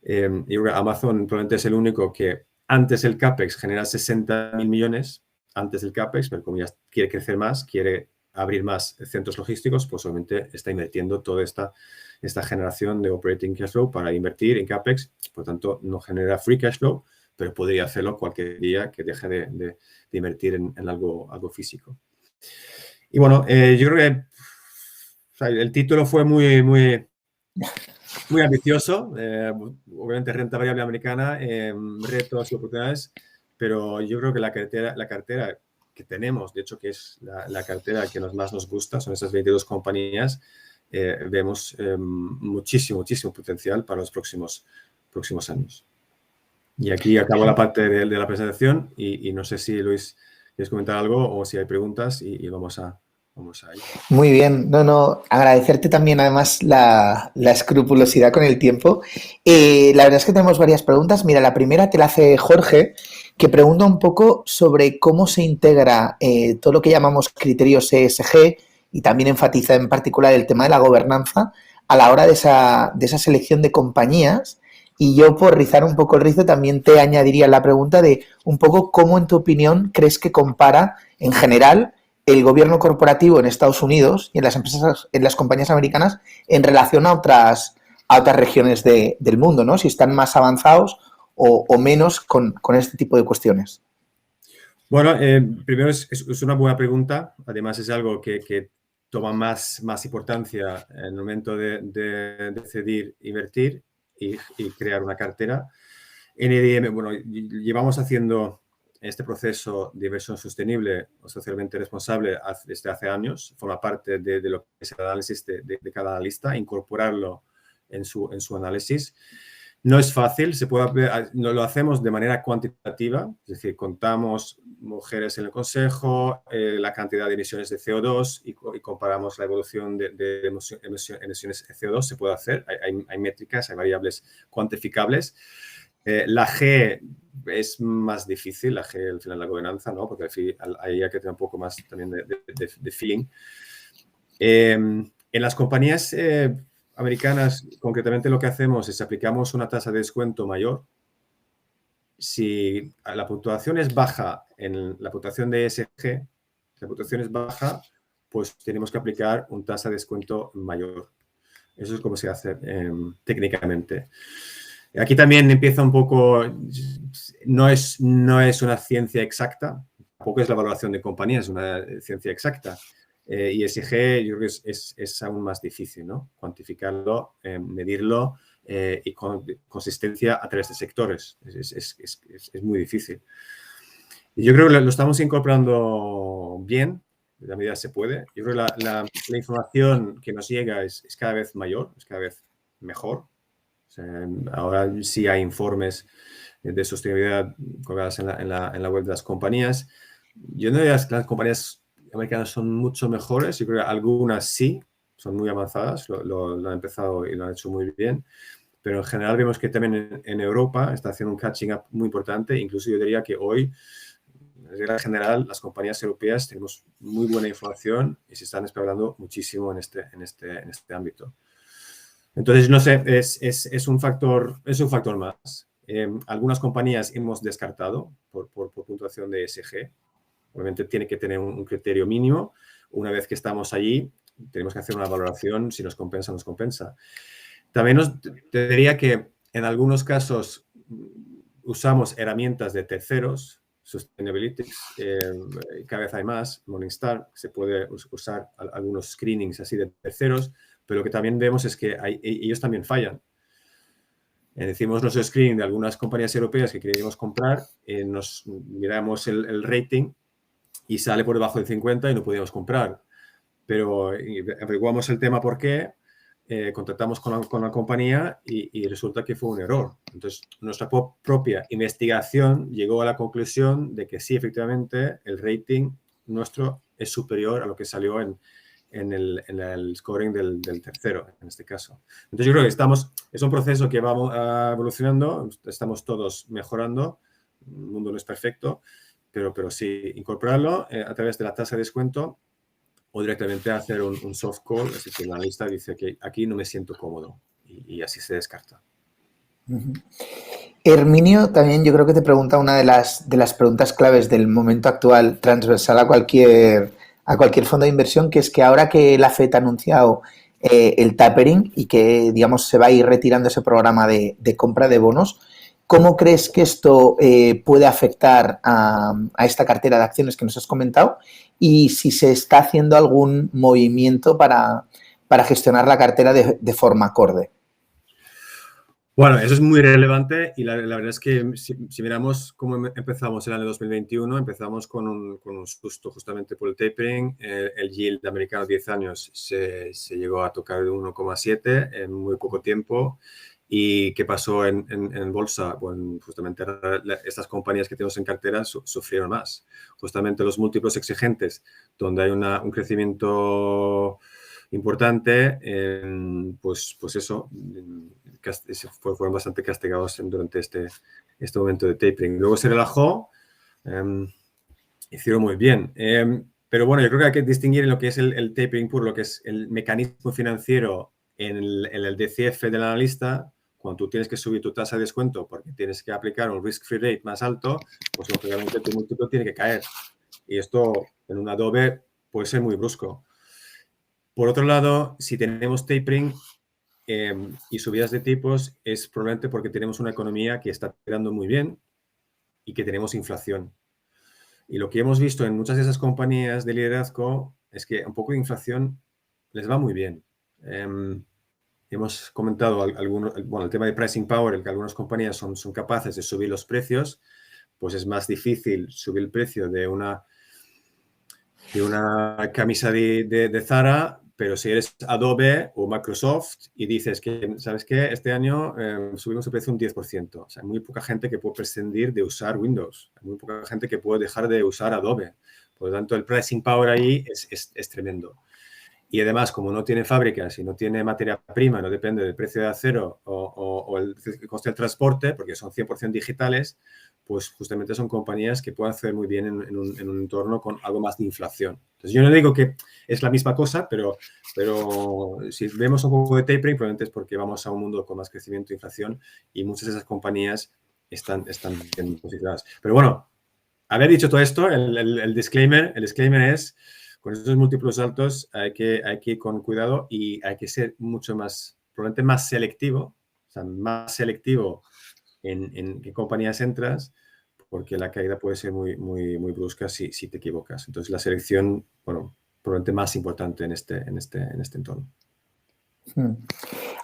Y Amazon probablemente es el único que antes el CAPEX genera 60.000 millones, antes del CAPEX, pero como ya quiere crecer más, quiere abrir más centros logísticos, pues obviamente está invirtiendo toda esta generación de operating cash flow para invertir en CAPEX, por tanto no genera free cash flow, pero podría hacerlo cualquier día que deje de invertir en algo físico. Y bueno, yo creo que el título fue muy muy ambicioso, obviamente renta variable americana, retos y oportunidades, pero yo creo que la cartera que tenemos, de hecho que es la cartera que más nos gusta, son esas 22 compañías, vemos muchísimo potencial para los próximos años. Y aquí acabo la parte de la presentación y no sé si, Luis, quieres comentar algo o si hay preguntas y vamos a ir. Muy bien, no, agradecerte también además la escrupulosidad con el tiempo. La verdad es que tenemos varias preguntas. Mira, la primera te la hace Jorge, que pregunta un poco sobre cómo se integra todo lo que llamamos criterios ESG y también enfatiza en particular el tema de la gobernanza a la hora de esa selección de compañías. Y yo, por rizar un poco el rizo, también te añadiría la pregunta de un poco cómo, en tu opinión, crees que compara en general el gobierno corporativo en Estados Unidos y en las empresas, en las compañías americanas, en relación a otras regiones del mundo, ¿no? Si están más avanzados o menos con este tipo de cuestiones. Bueno, primero es una buena pregunta. Además, es algo que toma más importancia en el momento de decidir invertir y crear una cartera. En EDM, bueno, llevamos haciendo este proceso de inversión sostenible o socialmente responsable desde hace años. Forma parte de lo que es el análisis de cada analista, incorporarlo en su análisis. No es fácil, lo hacemos de manera cuantitativa, es decir, contamos mujeres en el consejo, la cantidad de emisiones de CO2 y comparamos la evolución de emisiones de CO2. Se puede hacer, hay métricas, hay variables cuantificables. La G es más difícil, la G al final la gobernanza, ¿no? Porque ahí hay que tener un poco más también de feeling. En las compañías americanas, concretamente lo que hacemos es aplicamos una tasa de descuento mayor. Si la puntuación es baja en la puntuación de ESG, la puntuación es baja, pues tenemos que aplicar una tasa de descuento mayor. Eso es como se hace técnicamente. Aquí también empieza un poco, no es una ciencia exacta, tampoco es la valoración de compañías, es una ciencia exacta. Y ESG yo creo que es aún más difícil, ¿no? Cuantificarlo, medirlo y con consistencia a través de sectores. Es muy difícil. Y yo creo que lo estamos incorporando bien, de la medida que se puede. Yo creo que la información que nos llega es cada vez mayor, es cada vez mejor. O sea, ahora sí hay informes de sostenibilidad colgadas en la web de las compañías. Yo no diría que las compañías americanas son mucho mejores. Yo creo que algunas sí, son muy avanzadas, lo han empezado y lo han hecho muy bien. Pero en general vemos que también en Europa está haciendo un catching up muy importante. Incluso yo diría que hoy, en general, las compañías europeas tenemos muy buena información y se están explorando muchísimo en este ámbito. Entonces, no sé, es un factor más. Algunas compañías hemos descartado por puntuación de ESG. Obviamente tiene que tener un criterio mínimo. Una vez que estamos allí, tenemos que hacer una valoración si nos compensa o no nos compensa. También te diría que en algunos casos usamos herramientas de terceros, Sustainability, cada vez hay más, Morningstar, se puede usar algunos screenings así de terceros, pero lo que también vemos es que ellos también fallan. Decimos nuestro screening de algunas compañías europeas que queríamos comprar, nos miramos el rating y sale por debajo de 50 y no podíamos comprar. Pero averiguamos el tema por qué, contactamos con la compañía y resulta que fue un error. Entonces, nuestra propia investigación llegó a la conclusión de que sí, efectivamente, el rating nuestro es superior a lo que salió en el scoring del tercero, en este caso. Entonces, yo creo que es un proceso que va evolucionando, estamos todos mejorando, el mundo no es perfecto, pero sí, incorporarlo a través de la tasa de descuento o directamente hacer un soft call, es decir, la lista dice que aquí no me siento cómodo y así se descarta. Herminio también yo creo que te pregunta una de las preguntas claves del momento actual, transversal a cualquier fondo de inversión, que es que ahora que la FED ha anunciado el tapering y que, digamos, se va a ir retirando ese programa de compra de bonos, ¿cómo crees que esto puede afectar a esta cartera de acciones que nos has comentado? Y si se está haciendo algún movimiento para gestionar la cartera de forma acorde. Bueno, eso es muy relevante y la verdad es que si miramos cómo empezamos el año 2021, empezamos con un susto justamente por el tapering. El yield americano 10 años se llegó a tocar de 1,7 en muy poco tiempo. ¿Y qué pasó en bolsa? Bueno, justamente estas compañías que tenemos en cartera sufrieron más. Justamente los múltiplos exigentes, donde hay un crecimiento importante, pues eso, fueron bastante castigados durante este momento de tapering. Luego se relajó, hicieron muy bien. Pero bueno, yo creo que hay que distinguir en lo que es el tapering puro, lo que es el mecanismo financiero en el DCF del analista. Cuando tú tienes que subir tu tasa de descuento porque tienes que aplicar un risk-free rate más alto, pues lógicamente tu múltiplo tiene que caer. Y esto en un Adobe puede ser muy brusco. Por otro lado, si tenemos tapering y subidas de tipos, es probablemente porque tenemos una economía que está tirando muy bien y que tenemos inflación. Y lo que hemos visto en muchas de esas compañías de liderazgo es que un poco de inflación les va muy bien. Hemos comentado el tema de pricing power, el que algunas compañías son capaces de subir los precios, pues es más difícil subir el precio de una camisa de Zara, pero si eres Adobe o Microsoft y dices que, ¿sabes qué? Este año subimos el precio un 10%. O sea, hay muy poca gente que puede prescindir de usar Windows. Hay muy poca gente que puede dejar de usar Adobe. Por lo tanto, el pricing power ahí es tremendo. Y además, como no tiene fábricas y no tiene materia prima, no depende del precio de acero o el coste del transporte, porque son 100% digitales, pues justamente son compañías que pueden hacer muy bien en un entorno con algo más de inflación. Entonces, yo no digo que es la misma cosa, pero si vemos un poco de tapering, probablemente es porque vamos a un mundo con más crecimiento e inflación y muchas de esas compañías están bien posicionadas. Pero bueno, haber dicho todo esto, el disclaimer es, con estos múltiplos altos hay que ir con cuidado y hay que ser mucho más, probablemente más selectivo, o sea, más selectivo en qué compañías entras, porque la caída puede ser muy, muy, muy brusca si te equivocas. Entonces, la selección, bueno, probablemente más importante en este entorno.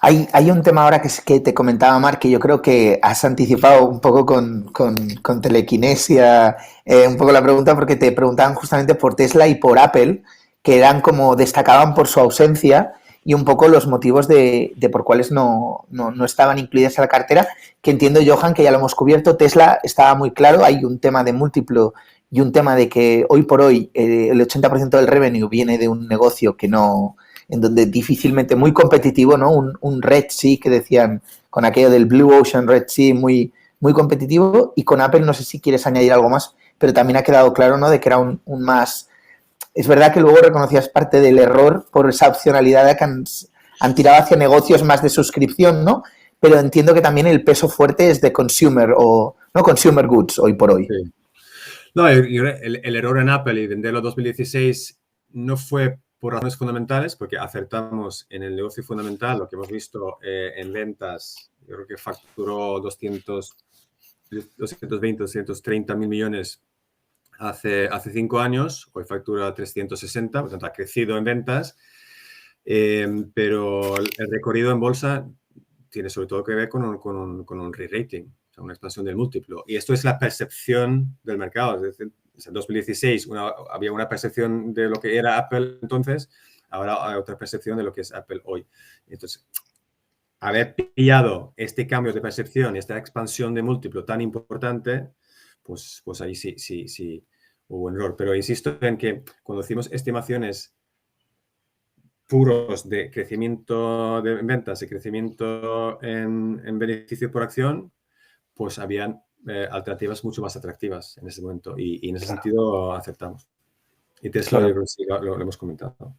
Hay un tema ahora que te comentaba, Marc, que yo creo que has anticipado un poco con telequinesia, un poco la pregunta, porque te preguntaban justamente por Tesla y por Apple, que eran como destacaban por su ausencia y un poco los motivos de por cuáles no estaban incluidas en la cartera, que entiendo, Johan, que ya lo hemos cubierto. Tesla estaba muy claro, hay un tema de múltiplo y un tema de que hoy por hoy el 80% del revenue viene de un negocio que no, en donde difícilmente, muy competitivo, ¿no? Un Red Sea que decían, con aquello del Blue Ocean Red Sea, muy, muy competitivo. Y con Apple, no sé si quieres añadir algo más, pero también ha quedado claro, ¿no? De que era un más... Es verdad que luego reconocías parte del error por esa opcionalidad de que han tirado hacia negocios más de suscripción, ¿no? Pero entiendo que también el peso fuerte es de consumer o no consumer goods hoy por hoy. Sí. No, el error en Apple y venderlo en 2016 no fue por razones fundamentales, porque acertamos en el negocio fundamental, lo que hemos visto en ventas, yo creo que facturó 220, 230 mil millones hace 5 años, hoy factura 360, por lo tanto ha crecido en ventas, pero el recorrido en bolsa tiene sobre todo que ver con un re-rating, o sea, una expansión del múltiplo. Y esto es la percepción del mercado. Es decir, en 2016 había una percepción de lo que era Apple entonces, ahora hay otra percepción de lo que es Apple hoy. Entonces, haber pillado este cambio de percepción y esta expansión de múltiplo tan importante, pues ahí sí hubo un error. Pero insisto en que cuando hicimos estimaciones puros de crecimiento de ventas y crecimiento en beneficio por acción, pues habían alternativas mucho más atractivas en ese momento y en ese sentido aceptamos. Y Tesla, yo creo que sí, lo hemos comentado.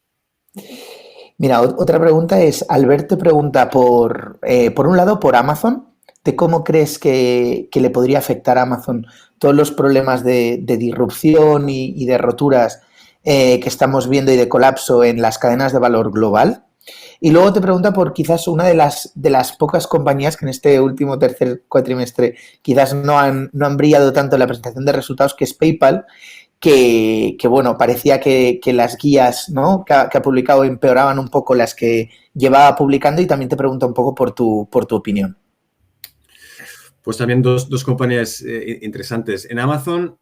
Mira, otra pregunta es, Alberto pregunta por un lado, por Amazon, de cómo crees que le podría afectar a Amazon todos los problemas de disrupción y de roturas que estamos viendo y de colapso en las cadenas de valor global. Y luego te pregunta por quizás una de las pocas compañías que en este último tercer cuatrimestre quizás no han brillado tanto en la presentación de resultados, que es PayPal, que bueno, parecía que las guías, ¿no? que ha publicado empeoraban un poco las que llevaba publicando, y también te pregunto un poco por tu opinión. Pues también dos compañías interesantes. En Amazon,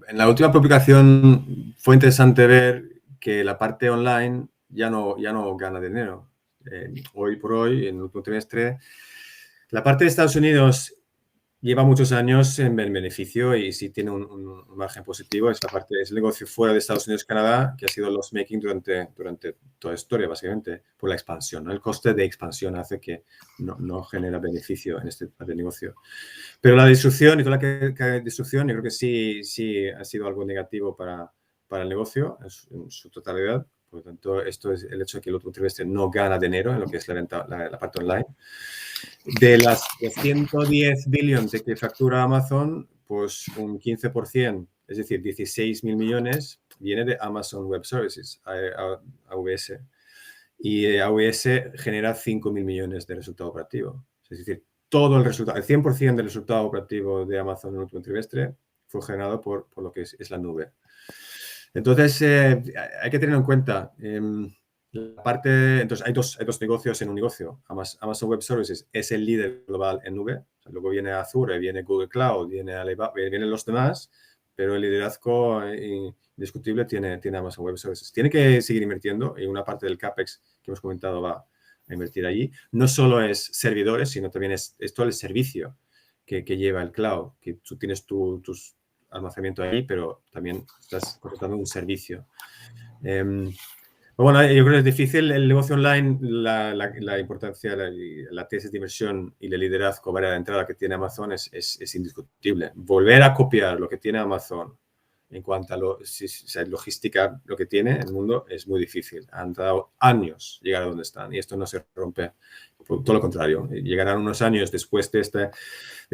en la última publicación fue interesante ver que la parte online ya no gana dinero. Hoy por hoy, en el último trimestre, la parte de Estados Unidos lleva muchos años en beneficio y sí tiene un margen positivo. Es el negocio fuera de Estados Unidos y Canadá, que ha sido loss-making durante toda la historia, básicamente, por la expansión, ¿no? El coste de expansión hace que no genera beneficio en este negocio. Pero la distribución y toda la distribución, yo creo que sí ha sido algo negativo para el negocio en su totalidad. Por lo tanto, esto es el hecho de que el último trimestre no gana dinero en lo que es la parte online. De las 110 billones de que factura Amazon, pues un 15%, es decir, 16.000 millones, viene de Amazon Web Services, AWS. Y AWS genera 5.000 millones de resultado operativo. Es decir, todo el 100% del resultado operativo de Amazon en el último trimestre fue generado por lo que es la nube. Entonces, hay que tener en cuenta entonces hay dos negocios en un negocio. Amazon Web Services es el líder global en nube. O sea, luego viene Azure, viene Google Cloud, viene Alibaba, vienen los demás, pero el liderazgo indiscutible tiene Amazon Web Services. Tiene que seguir invirtiendo y una parte del CAPEX que hemos comentado va a invertir allí. No solo es servidores, sino también es todo el servicio que lleva el cloud, que tú tienes tus almacenamiento ahí, pero también estás contratando un servicio. Bueno, yo creo que es difícil el negocio online, la importancia, la tesis de inversión y el liderazgo barrera de entrada que tiene Amazon es indiscutible. Volver a copiar lo que tiene Amazon en cuanto a logística, lo que tiene en el mundo, es muy difícil. Han dado años llegar a donde están y esto no se rompe. Todo lo contrario, llegarán unos años después de este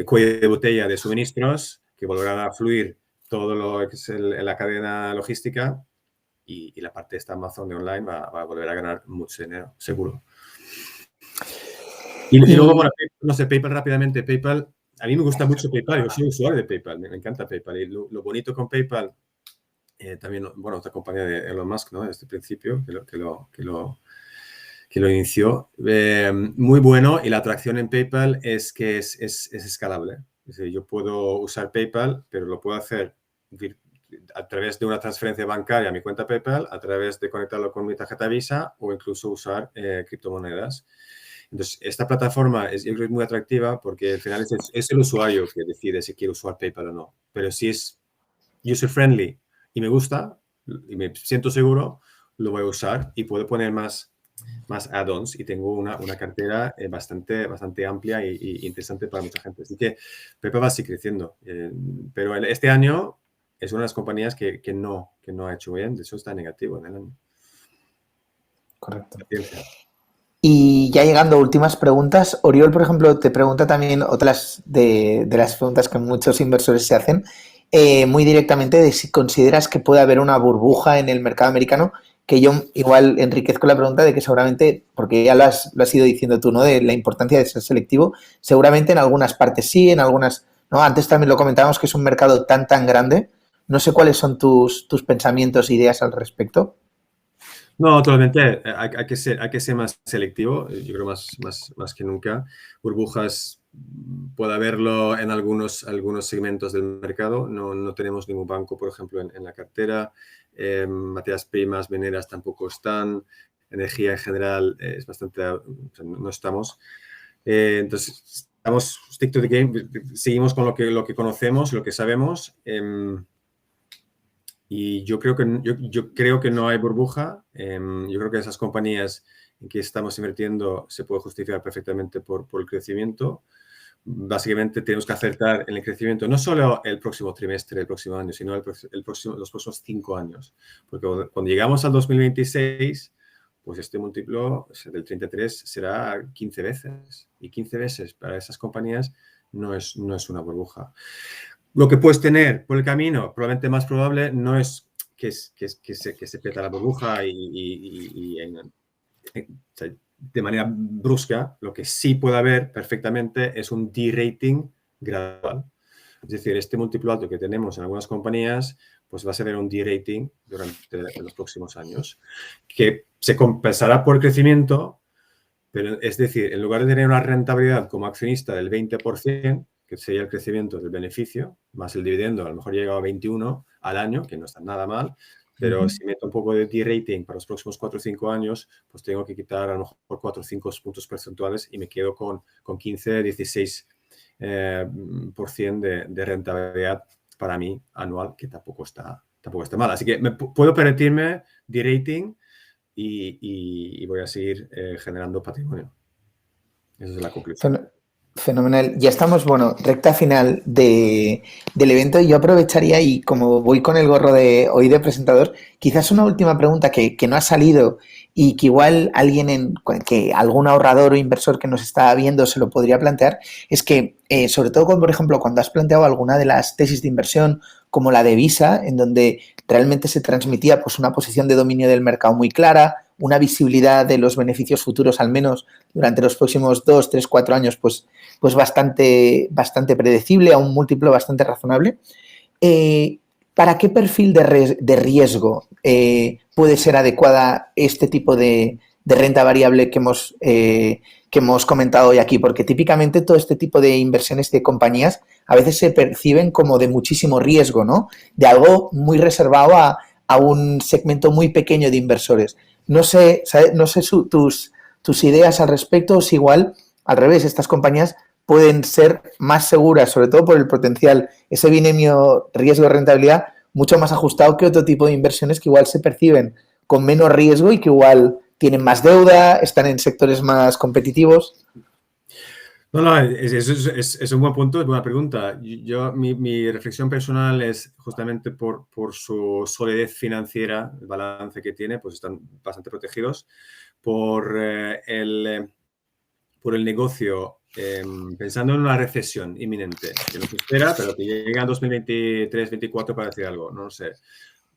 cuello de botella de suministros que volverán a fluir todo lo que es la cadena logística. Y la parte de esta Amazon de online va a volver a ganar mucho dinero, seguro. Y luego, bueno, no sé, PayPal rápidamente. PayPal, a mí me gusta mucho PayPal. Yo soy usuario de PayPal, me encanta PayPal. Y lo bonito con PayPal, también, bueno, otra compañía de Elon Musk, ¿no? Desde el principio, que lo inició. Muy bueno. Y la atracción en PayPal es que es escalable. Es decir, yo puedo usar PayPal, pero lo puedo hacer a través de una transferencia bancaria a mi cuenta PayPal, a través de conectarlo con mi tarjeta Visa o incluso usar criptomonedas. Entonces, esta plataforma yo creo que es muy atractiva porque al final es el usuario que decide si quiere usar PayPal o no. Pero si es user-friendly y me gusta y me siento seguro, lo voy a usar y puedo poner más add-ons y tengo una cartera bastante amplia y interesante para mucha gente. Así que PayPal va a seguir creciendo. Pero este año es una de las compañías que no ha hecho bien, de hecho está negativo en el año. Correcto. Y ya llegando a últimas preguntas, Oriol, por ejemplo, te pregunta también otras de las preguntas que muchos inversores se hacen, muy directamente de si consideras que puede haber una burbuja en el mercado americano, que yo igual enriquezco la pregunta de que seguramente, porque ya lo has ido diciendo tú, ¿no? De la importancia de ser selectivo, seguramente en algunas partes sí, en algunas no. Antes también lo comentábamos que es un mercado tan grande. No sé cuáles son tus pensamientos e ideas al respecto. No, totalmente. Hay que ser más selectivo. Yo creo más que nunca. Burbujas puede haberlo en algunos segmentos del mercado. No tenemos ningún banco, por ejemplo, en la cartera. Materias primas, mineras tampoco están. Energía en general es bastante... no estamos. Entonces, estamos stick to the game. Seguimos con lo que conocemos, lo que sabemos. Y yo creo que no hay burbuja. Yo creo que esas compañías en que estamos invirtiendo se puede justificar perfectamente por el crecimiento. Básicamente tenemos que acertar en el crecimiento, no solo el próximo trimestre, el próximo año, sino los próximos 5 años. Porque cuando llegamos al 2026, pues este múltiplo del 33 será 15 veces. Y 15 veces para esas compañías no es una burbuja. Lo que puedes tener por el camino, probablemente más probable, no es que se peta la burbuja de manera brusca. Lo que sí puede haber perfectamente es un de-rating gradual. Es decir, este múltiplo alto que tenemos en algunas compañías, pues va a ser un de-rating durante los próximos años, que se compensará por el crecimiento, Pero es decir, en lugar de tener una rentabilidad como accionista del 20%, que sería el crecimiento del beneficio, más el dividendo, a lo mejor llega a 21 al año, que no está nada mal, pero si meto un poco de D-rating para los próximos 4 o 5 años, pues tengo que quitar a lo mejor 4 o 5 puntos porcentuales y me quedo con 15, 16 por ciento de rentabilidad para mí anual, que tampoco está mal. Así que puedo permitirme D-rating y voy a seguir generando patrimonio. Esa es la conclusión. Fenomenal. Ya estamos, bueno, recta final del evento y yo aprovecharía y como voy con el gorro de hoy de presentador, quizás una última pregunta que no ha salido y que igual que algún ahorrador o inversor que nos está viendo se lo podría plantear, es que sobre todo por ejemplo, cuando has planteado alguna de las tesis de inversión como la de Visa, en donde realmente se transmitía pues una posición de dominio del mercado muy clara, una visibilidad de los beneficios futuros al menos durante los próximos 2, 3, 4 años pues bastante predecible, a un múltiplo bastante razonable. ¿Para qué perfil de riesgo puede ser adecuada este tipo de renta variable que hemos comentado hoy aquí? Porque típicamente todo este tipo de inversiones de compañías a veces se perciben como de muchísimo riesgo, ¿no? De algo muy reservado a un segmento muy pequeño de inversores. No sé tus ideas al respecto, o si igual, al revés, estas compañías pueden ser más seguras, sobre todo por el potencial, ese binomio riesgo-rentabilidad, mucho más ajustado que otro tipo de inversiones que igual se perciben con menos riesgo y que igual tienen más deuda, están en sectores más competitivos. No, es un buen punto, es buena pregunta. Mi reflexión personal es justamente por su solidez financiera, el balance que tiene, pues están bastante protegidos. Por el negocio, pensando en una recesión inminente, que no se espera, pero que llega en 2023-2024 para decir algo, no lo sé.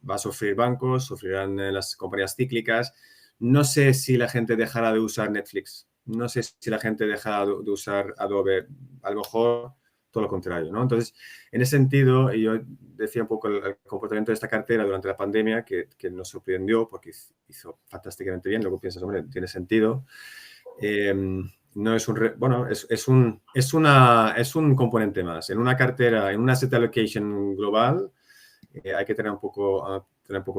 Va a sufrir bancos, sufrirán las compañías cíclicas. No sé si la gente dejará de usar Netflix. No sé si la gente dejará de usar Adobe. A lo mejor todo lo contrario, ¿no? Entonces, en ese sentido, yo decía un poco el comportamiento de esta cartera durante la pandemia, que nos sorprendió porque hizo fantásticamente bien. Luego piensas, hombre, tiene sentido. No es es un componente más. En una cartera, en una asset allocation global, hay que tener un poco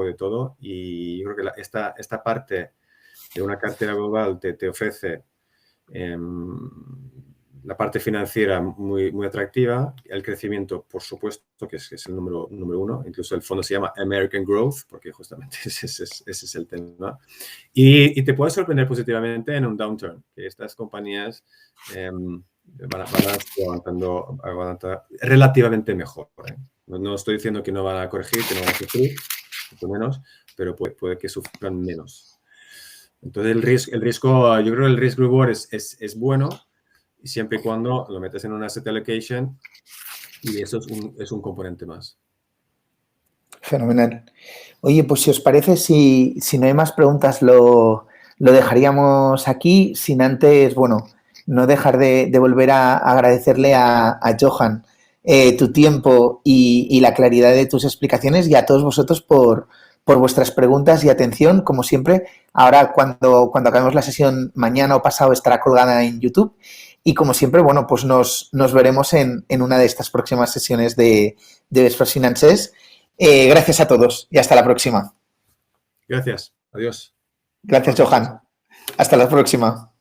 de todo, y yo creo que esta parte de una cartera global te ofrece la parte financiera muy, muy atractiva, el crecimiento, por supuesto, que es el número uno, incluso el fondo se llama American Growth, porque justamente ese es el tema, y te puede sorprender positivamente en un downturn, que estas compañías van a aguantar relativamente mejor. No estoy diciendo que no van a corregir, que no van a sufrir, mucho menos, pero puede que sufran menos. Entonces, el riesgo, yo creo que el risk reward es bueno, y siempre y cuando lo metes en una asset allocation, y eso es un componente más. Fenomenal. Oye, pues si os parece, si no hay más preguntas, lo dejaríamos aquí, sin antes, bueno, no dejar de volver a agradecerle a Johan tu tiempo y la claridad de tus explicaciones, y a todos vosotros por vuestras preguntas y atención, como siempre. Ahora, cuando acabemos la sesión, mañana o pasado estará colgada en YouTube, y como siempre, bueno, pues nos veremos en una de estas próximas sesiones de Best Practices Finances. Gracias a todos y hasta la próxima. Gracias. Adiós. Gracias, Johan. Hasta la próxima.